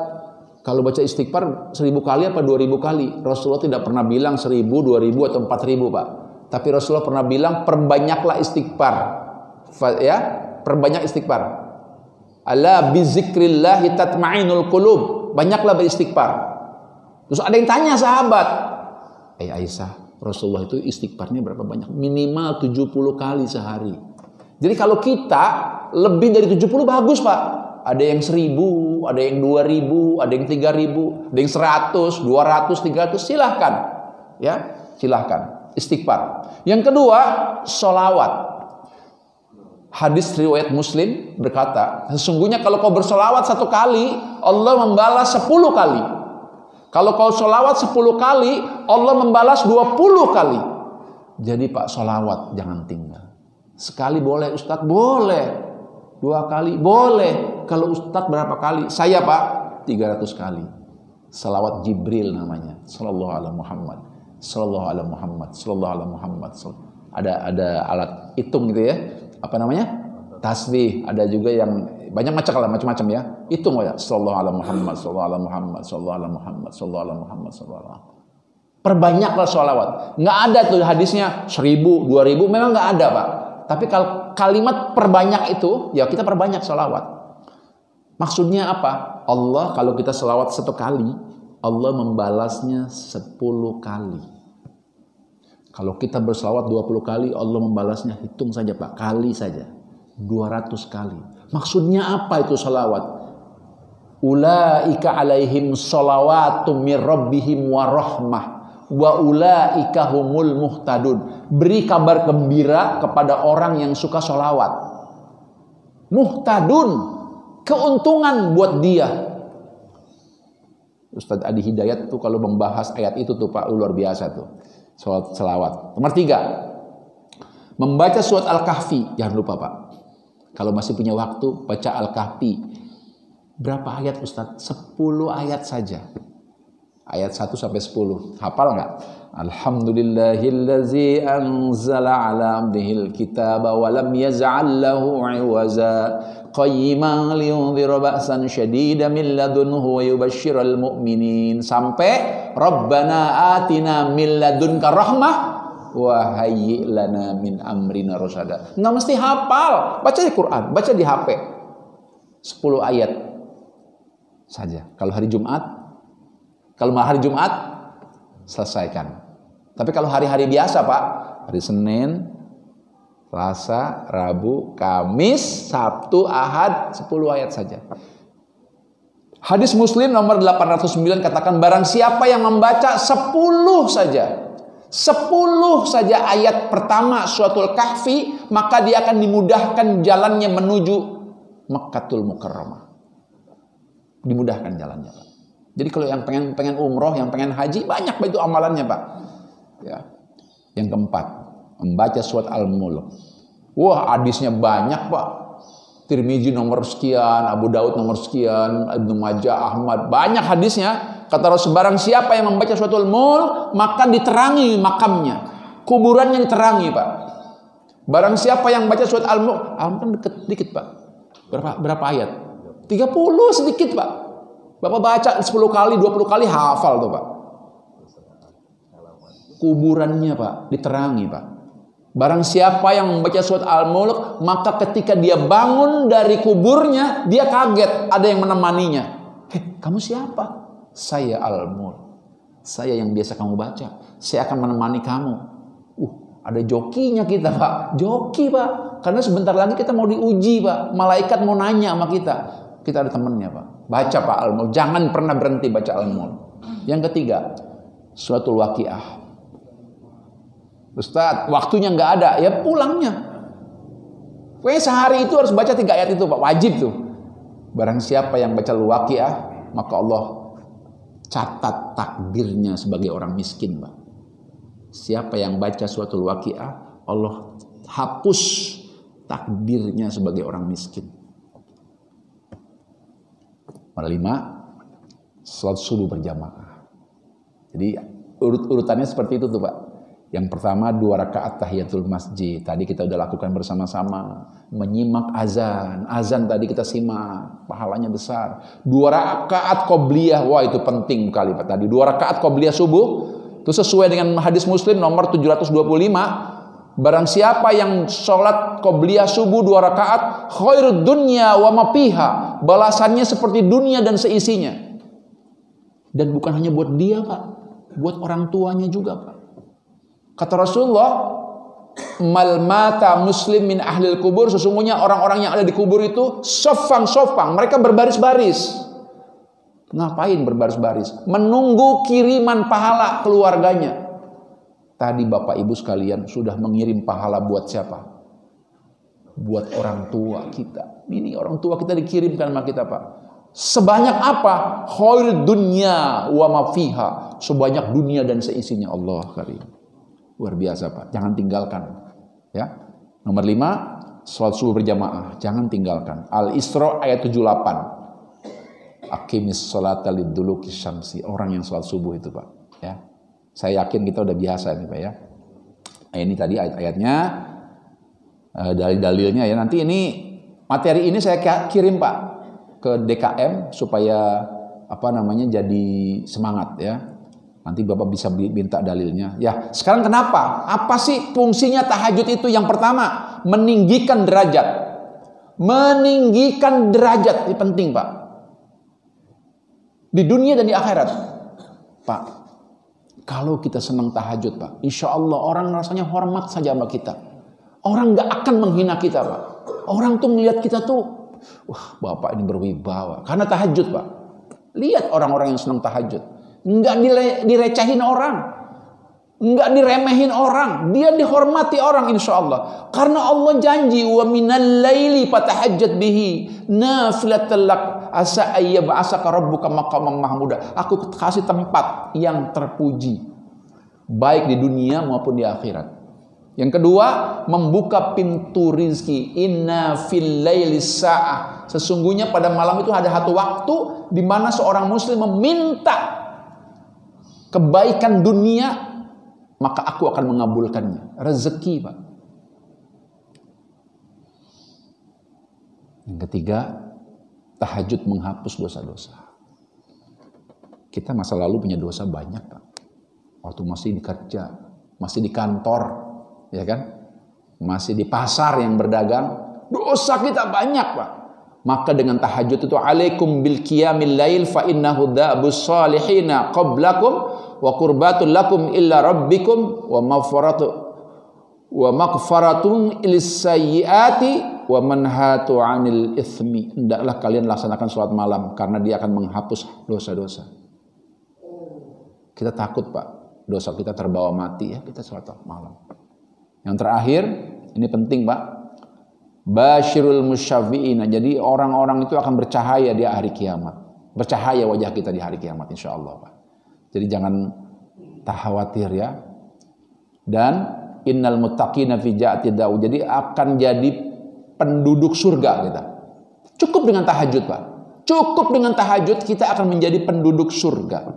kalau baca istighfar 1000 kali apa 2000 kali? Rasulullah tidak pernah bilang 1000, 2000 atau 4000 Pak. Tapi Rasulullah pernah bilang perbanyaklah istighfar. Ya, perbanyak istighfar. Ala bizikrillahi tatma'inul qulub. Banyaklah beristighfar. Terus ada yang tanya sahabat, Aisyah, Rasulullah itu istighfarnya berapa banyak? Minimal 70 kali sehari. Jadi kalau kita lebih dari 70 bagus Pak. Ada yang 1000, ada yang 2000, ada yang 3000, ada yang 100, 200, 300, silahkan. Ya, silahkan. Istighfar. Yang kedua, sholawat. Hadis riwayat Muslim berkata, sesungguhnya kalau kau bersolawat 1 kali, Allah membalas 10 kali. Kalau kau solawat 10 kali, Allah membalas 20 kali. Jadi Pak, solawat jangan tinggal. Sekali boleh Ustadz? Boleh. 2 kali? Boleh. Kalau Ustadz berapa kali? Saya Pak, 300 kali. Salawat Jibril namanya. Sallallahu alaihi Muhammad. Sallallahu alaihi Muhammad. Sallallahu alaihi Muhammad. Ada alat hitung gitu ya. Apa namanya? Tasbih. Ada juga yang banyak macam-macam ya. Hitung ya. Sallallahu alaihi Muhammad. Sallallahu alaihi Muhammad. Sallallahu alaihi Muhammad. Sallallahu alaihi Muhammad. Sallallahu alaihi Muhammad. Perbanyaklah sholawat. Nggak ada tuh hadisnya 1000, 2000. Memang nggak ada Pak. Tapi kalau kalimat perbanyak itu, ya kita perbanyak sholawat. Maksudnya apa? Allah kalau kita sholawat 1 kali, Allah membalasnya 10 kali. Kalau kita berselawat 20 kali, Allah membalasnya, hitung saja Pak, kali saja. 200 kali. Maksudnya apa itu sholawat? Ulaika alaihim sholawatum mir rabbihim wa rahmah wa ulaika humul muhtadun. Beri kabar gembira kepada orang yang suka sholawat. Muhtadun, keuntungan buat dia. Ustadz Adi Hidayat tuh kalau membahas ayat itu tuh Pak, luar biasa tuh. Selawat. Nomor 3, membaca surat Al-Kahfi. Jangan lupa Pak, kalau masih punya waktu, baca Al-Kahfi. Berapa ayat Ustadz? 10 ayat saja. Ayat 1 sampai 10. Hafal nggak? Alhamdulillahillazi anzala ala abdihil kitaba wa lam yaz'al lahu 'iwaza qayyiman liyundhira ba'san syadidan min ladunhu wa yubashshiral mu'minin sampai Rabbana atina min ladunka rahmah wa hayyi lana min amrina rasyada. Nggak mesti hafal, baca di Quran, baca di HP. 10 ayat saja. Kalau hari Jumat, selesaikan. Tapi kalau hari-hari biasa Pak, hari Senin, Selasa, Rabu, Kamis, Sabtu, Ahad, 10 ayat saja. Hadis Muslim nomor 809 katakan, barang siapa yang membaca 10 saja 10 saja ayat pertama suratul Kahfi, maka dia akan dimudahkan jalannya menuju Makkatul Mukarramah. Dimudahkan jalannya Pak. Jadi kalau yang pengen umroh, yang pengen haji, banyak itu amalannya Pak. Ya. Yang keempat, membaca surat Al-Mulk. Wah, hadisnya banyak Pak. Tirmizi nomor sekian, Abu Daud nomor sekian, Ibnu Majah, Ahmad, banyak hadisnya. Kata Rasul, barang siapa yang membaca surat Al-Mulk, maka diterangi makamnya, kuburannya diterangi Pak. Barang siapa yang baca surat Al-Mulk, Al-Mulk kan dikit Pak. Berapa ayat? 30 sedikit Pak. Bapak baca 10 kali, 20 kali hafal tuh Pak. Kuburannya Pak, diterangi Pak. Barang siapa yang membaca surat Al-Mulk, maka ketika dia bangun dari kuburnya, dia kaget ada yang menemaninya. Kamu siapa? Saya Al-Mulk. Saya yang biasa kamu baca. Saya akan menemani kamu. Ada jokinya kita Pak. Joki Pak. Karena sebentar lagi kita mau diuji Pak. Malaikat mau nanya sama kita. Kita ada temannya Pak. Baca Pak Al-Mulk. Jangan pernah berhenti baca Al-Mulk. Yang ketiga, suratul Waqiah. Ustadz, waktunya nggak ada, ya pulangnya. Pokoknya sehari itu harus baca 3 ayat itu Pak, wajib tuh. Barang siapa yang baca Al-Waqiah, maka Allah catat takdirnya sebagai orang miskin Pak. Siapa yang baca suratul Waqiah, Allah hapus takdirnya sebagai orang miskin. Nomor 5, salat subuh berjamaah. Jadi urutannya seperti itu tuh Pak. Yang pertama 2 rakaat tahiyatul masjid. Tadi kita udah lakukan bersama-sama. Menyimak azan. Azan tadi kita simak. Pahalanya besar. 2 rakaat qobliyah. Wah itu penting sekali Pak. Tadi 2 rakaat qobliyah subuh. Itu sesuai dengan hadis Muslim nomor 725. Barang siapa yang sholat qobliyah subuh 2 rakaat. Khairud dunya wa ma fiha. Balasannya seperti dunia dan seisinya. Dan bukan hanya buat dia Pak. Buat orang tuanya juga Pak. Kata Rasulullah, mal mata muslim min ahlil kubur, sesungguhnya orang-orang yang ada di kubur itu sofang, mereka berbaris-baris. Ngapain berbaris-baris? Menunggu kiriman pahala keluarganya. Tadi Bapak Ibu sekalian sudah mengirim pahala buat siapa? buat orang tua kita. Ini orang tua kita dikirimkan sama kita, Pak. Sebanyak apa? Khair dunya wa ma fiha. Sebanyak dunia dan seisinya. Allah karim. Luar biasa, Pak. Jangan tinggalkan. Ya. Nomor 5, salat subuh berjamaah. Jangan tinggalkan. Al-Isra ayat 78. Aqimis sholata liduluki syamsi. Orang yang salat subuh itu, Pak. Ya. Saya yakin kita udah biasa nih, Pak ya. Nah, ini tadi ayat-ayatnya, dalil-dalilnya ya. Nanti ini materi ini saya kirim, Pak, ke DKM supaya jadi semangat ya. Nanti Bapak bisa minta dalilnya. Ya, sekarang kenapa? Apa sih fungsinya tahajud itu? Yang pertama, meninggikan derajat. Meninggikan derajat ini penting, Pak. Di dunia dan di akhirat. Pak, kalau kita senang tahajud, Pak, insya Allah orang rasanya hormat saja sama kita. Orang gak akan menghina kita, Pak. Orang tuh melihat kita tuh, wah, Bapak ini berwibawa. Karena tahajud, Pak. Lihat orang-orang yang senang tahajud. Nggak direcehin orang, nggak diremehin orang, dia dihormati orang insya Allah. Karena Allah janji, wa minal laili fatahajjat bihi nafilatan lak asa ayyab'asaka rabbuka maqaman mahmuda. Aku kasih tempat yang terpuji, baik di dunia maupun di akhirat. Yang kedua, membuka pintu rizki. Inna fil laili sa'ah. Sesungguhnya pada malam itu ada satu waktu di mana seorang muslim meminta kebaikan dunia, maka aku akan mengabulkannya. Rezeki, Pak. Yang ketiga, tahajud menghapus dosa-dosa. Kita masa lalu punya dosa banyak, Pak. Waktu masih di kerja, masih di kantor, ya kan? Masih di pasar yang berdagang, dosa kita banyak, Pak. Maka dengan tahajud itu, alaikum bil qiyamil lail fa innahu da'bus salihina qablakum wa qurbatul lakum illa rabbikum wa maghfaratun ilis sayyiati wa manhatu 'anil itsmi. Hendaklah kalian laksanakan salat malam karena dia akan menghapus dosa-dosa. Kita takut, Pak, dosa kita terbawa mati ya, kita salat malam. Yang terakhir, ini penting, Pak. Basyirul musyafi'ina. Jadi orang-orang itu akan bercahaya di hari kiamat. Bercahaya wajah kita di hari kiamat insyaallah, Pak. Jadi jangan khawatir ya. Dan innal muttaqina fi jannati daw. Jadi akan jadi penduduk surga kita. Cukup dengan tahajud, Pak. Cukup dengan tahajud kita akan menjadi penduduk surga.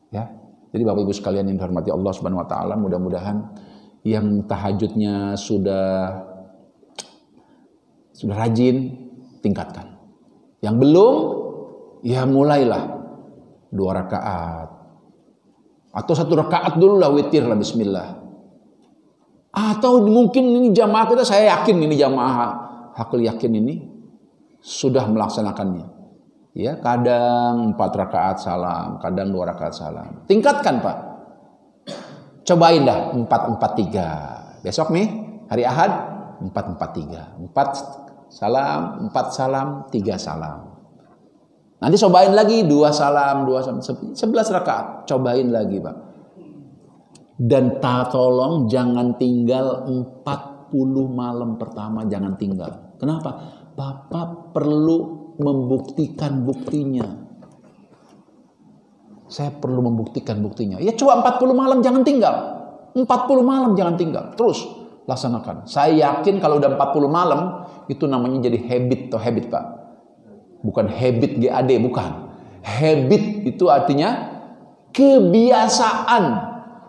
Ya. Jadi Bapak Ibu sekalian yang dihormati Allah Subhanahu wa taala, mudah-mudahan yang tahajudnya sudah rajin, tingkatkan. Yang belum, ya mulailah 2 rakaat. Atau 1 rakaat dulu lah, witir lah, bismillah. Atau mungkin ini jamaah kita, saya yakin ini jamaah Hakul Yakin ini sudah melaksanakannya. Ya, kadang 4 rakaat salam, kadang 2 rakaat salam. Tingkatkan, Pak. Cobain dah 4-4-3. Besok nih, hari Ahad, 4-4-3. 4 salam, 4 salam, 3 salam. Nanti cobain lagi 2 salam, 11 rakaat. Cobain lagi, Pak. Dan tolong jangan tinggal 40 malam pertama, jangan tinggal. Kenapa? Bapak perlu membuktikan buktinya. Saya perlu membuktikan buktinya. Ya coba 40 malam jangan tinggal. 40 malam jangan tinggal. Terus laksanakan. Saya yakin kalau udah 40 malam itu namanya jadi habit atau habit, Pak. Bukan habit GAD, bukan. Habit itu artinya kebiasaan.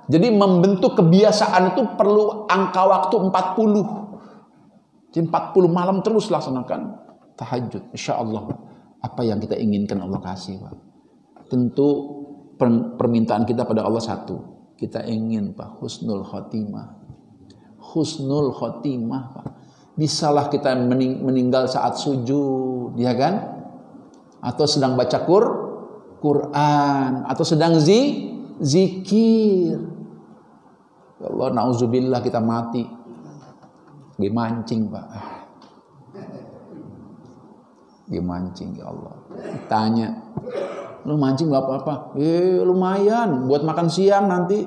Jadi membentuk kebiasaan itu perlu angka waktu 40. Jadi 40 malam terus laksanakan tahajud. Insyaallah apa yang kita inginkan Allah kasih, Pak. Tentu permintaan kita pada Allah satu. Kita ingin, Pak, husnul khotimah. Husnul khotimah, Pak. Bisalah kita meninggal saat sujud, ya kan? Atau sedang baca Quran, atau sedang zikir. Ya Allah, na'udzubillah kita mati. Dimancing, Pak. Dimancing, ya Allah. Tanya, lu mancing gak apa-apa? Lumayan, buat makan siang nanti.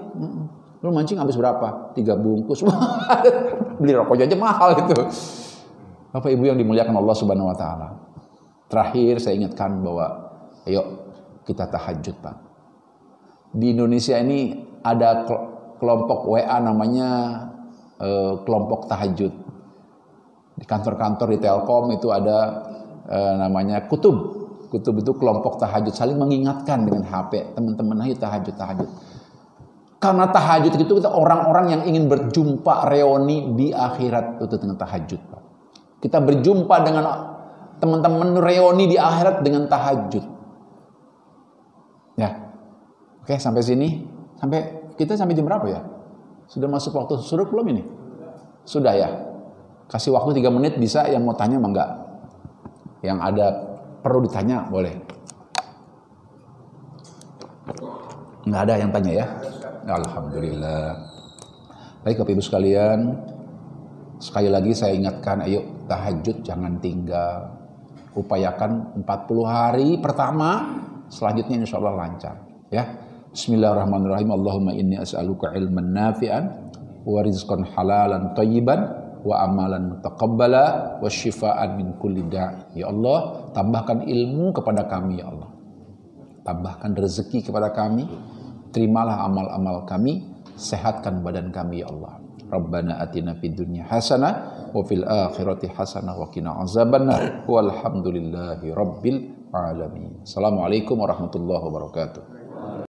Lu mancing habis berapa? 3 bungkus. Beli rokok aja mahal itu. Bapak Ibu yang dimuliakan Allah Subhanahu wa taala. Terakhir saya ingatkan bahwa ayo kita tahajud, Pak. Di Indonesia ini ada kelompok WA namanya kelompok tahajud. Di kantor-kantor di Telkom itu ada namanya kutub. Kutub itu kelompok tahajud, saling mengingatkan dengan HP. Teman-teman, ayo tahajud. Karena tahajud itu kita orang-orang yang ingin berjumpa reuni di akhirat itu dengan tahajud, Pak. Kita berjumpa dengan teman-teman reuni di akhirat dengan tahajud. Ya. Oke, sampai sini. Kita sampai jam berapa ya? Sudah masuk waktu suruh belum ini? Sudah ya. Kasih waktu 3 menit bisa, yang mau tanya mah enggak. Yang ada perlu ditanya boleh. Enggak ada yang tanya ya? Alhamdulillah. Baik Bapak Ibu sekalian, sekali lagi saya ingatkan, ayo tahajud jangan tinggal. Upayakan 40 hari pertama, selanjutnya insya Allah lancar. Ya. Bismillahirrahmanirrahim. Allahumma inni as'aluka ilman nafi'an wa rizqan halalan thayyiban wa amalan mutaqabbala wa syifaan min kulli da'. Ya Allah, tambahkan ilmu kepada kami ya Allah. Tambahkan rezeki kepada kami. Terimalah amal-amal kami, sehatkan badan kami ya Allah. Rabbana atina fid dunya hasanah wa fil akhirati hasanah wa qina azabannar. Walhamdulillahi rabbil alamin. Assalamualaikum warahmatullahi wabarakatuh.